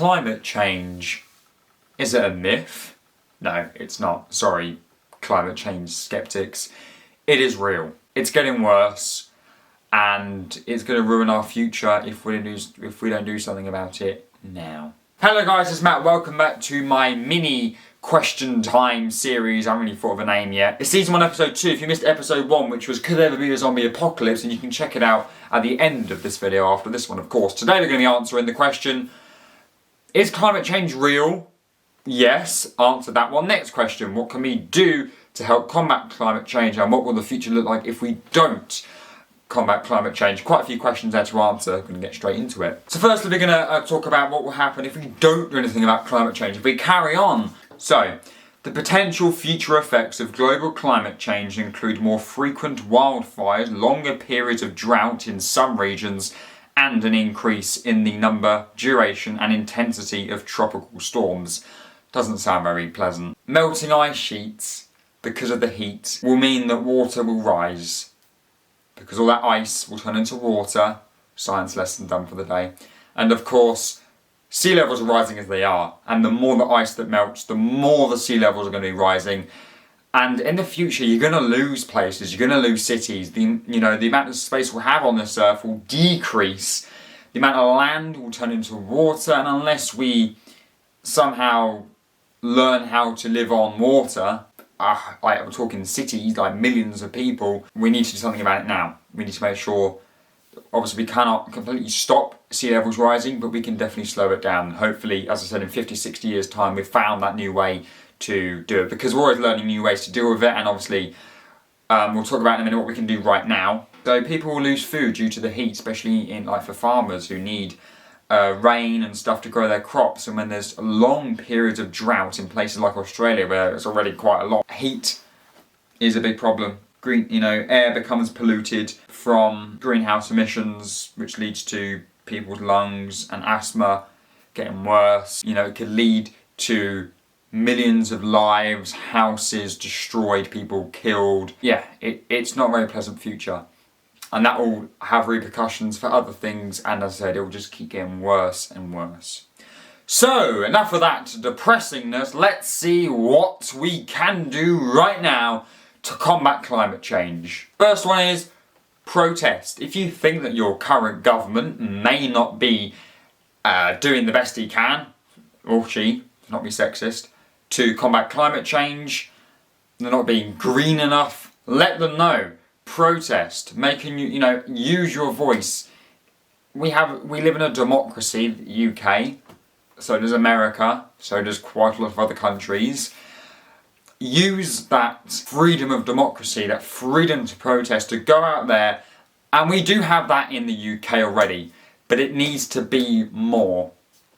climate change, is it a myth? No, it's not. Sorry, climate change skeptics. It is real. It's getting worse, and it's going to ruin our future if we don't do something about it now. Hello guys, it's Matt. Welcome back to my mini question time series. I haven't really thought of a name yet. It's season 1, episode 2. If you missed episode 1, which was Could There Ever Be a Zombie Apocalypse, and you can check it out at the end of this video after this one, of course. Today we're going to be answering the question, is climate change real? Yes, answer that one. Next question, what can we do to help combat climate change, and what will the future look like if we don't combat climate change? Quite a few questions there to answer. I'm going to get straight into it. So firstly, we're going to talk about what will happen if we don't do anything about climate change, if we carry on. So, the potential future effects of global climate change include more frequent wildfires, longer periods of drought in some regions, and an increase in the number, duration, and intensity of tropical storms. Doesn't sound very pleasant. Melting ice sheets, because of the heat, will mean that water will rise. Because all that ice will turn into water. Science lesson done for the day. And of course, sea levels are rising as they are. And the more the ice that melts, the more the sea levels are going to be rising. And in the future, you're going to lose places. You're going to lose cities. The amount of space we'll have on this earth will decrease. The amount of land will turn into water. And unless we somehow learn how to live on water, we're talking cities, like millions of people, we need to do something about it now. We need to make sure, obviously we cannot completely stop sea levels rising, but we can definitely slow it down. Hopefully, as I said, in 50, 60 years time, we've found that new way to do it, because we're always learning new ways to deal with it, and obviously we'll talk about in a minute what we can do right now. So people will lose food due to the heat, especially for farmers who need rain and stuff to grow their crops, and when there's long periods of drought in places like Australia where it's already quite a lot, heat is a big problem. Air becomes polluted from greenhouse emissions, which leads to people's lungs and asthma getting worse. It could lead to millions of lives, houses destroyed, people killed. Yeah, it's not a very pleasant future. And that will have repercussions for other things, and as I said, it will just keep getting worse and worse. So, enough of that depressingness. Let's see what we can do right now to combat climate change. First one is protest. If you think that your current government may not be doing the best he can, or she, to not be sexist, to combat climate change, they're not being green enough, let them know. Protest, use your voice. We live in a democracy, the UK, so does America, so does quite a lot of other countries. Use that freedom of democracy, that freedom to protest, to go out there, and we do have that in the UK already, but it needs to be more,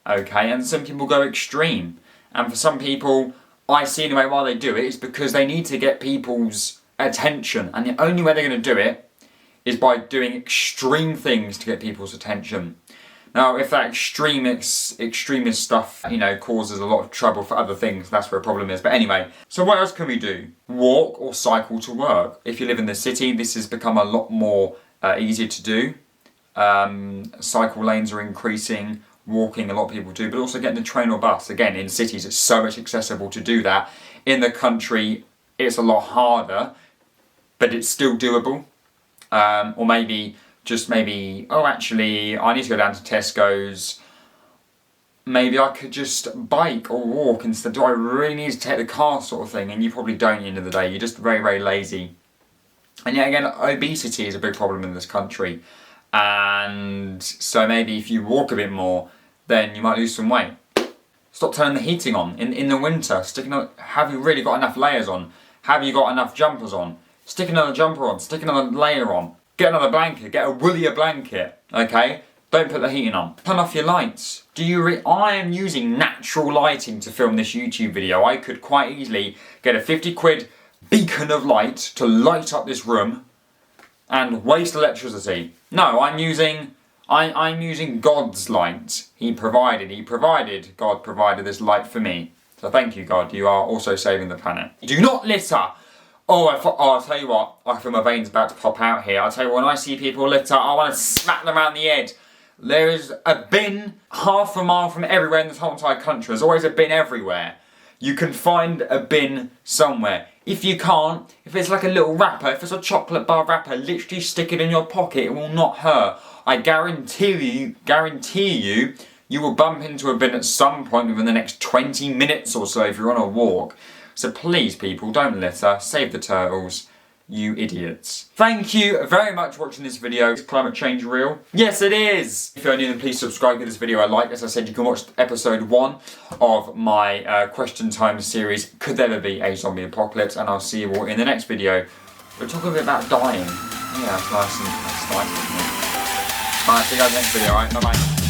okay? And some people go extreme, and for some people, I see anyway why they do it is because they need to get people's attention, and the only way they're going to do it is by doing extreme things to get people's attention. Now, if that extremist stuff, causes a lot of trouble for other things, that's where a problem is. But anyway, so what else can we do? Walk or cycle to work. If you live in the city, this has become a lot more easier to do. Cycle lanes are increasing, walking a lot of people do, but also getting the train or bus. Again, in cities, it's so much accessible to do that. In the country, it's a lot harder, but it's still doable. Or maybe, actually, I need to go down to Tesco's. Maybe I could just bike or walk instead. Do I really need to take the car, sort of thing? And you probably don't at the end of the day. You're just very, very lazy. And yet again, obesity is a big problem in this country. And so maybe if you walk a bit more, then you might lose some weight. Stop turning the heating on in the winter. Have you really got enough layers on? Have you got enough jumpers on? Stick another jumper on, stick another layer on. Get another blanket, get a woollier blanket, okay? Don't put the heating on. Turn off your lights. I am using natural lighting to film this YouTube video. I could quite easily get a 50 quid beacon of light to light up this room and waste electricity. No, I'm using God's light. God provided this light for me. So thank you, God. You are also saving the planet. Do not litter. I'll tell you what, I feel my veins about to pop out here. I'll tell you what, when I see people litter, I want to smack them around the head. There is a bin half a mile from everywhere in this whole entire country. There's always a bin everywhere. You can find a bin somewhere. If you can't, if it's like a little wrapper, if it's a chocolate bar wrapper, literally stick it in your pocket. It will not hurt. I guarantee you, you will bump into a bin at some point within the next 20 minutes or so if you're on a walk. So please, people, don't litter. Save the turtles. You idiots. Thank you very much for watching this video. Is climate change real? Yes, it is! If you're new, then please subscribe to this video. As I said, you can watch episode 1 of my question time series, Could There Ever Be a Zombie Apocalypse? And I'll see you all in the next video. We'll talk a bit about dying. Yeah, that's nice and exciting. Alright, see you guys in the next video, alright? Bye-bye.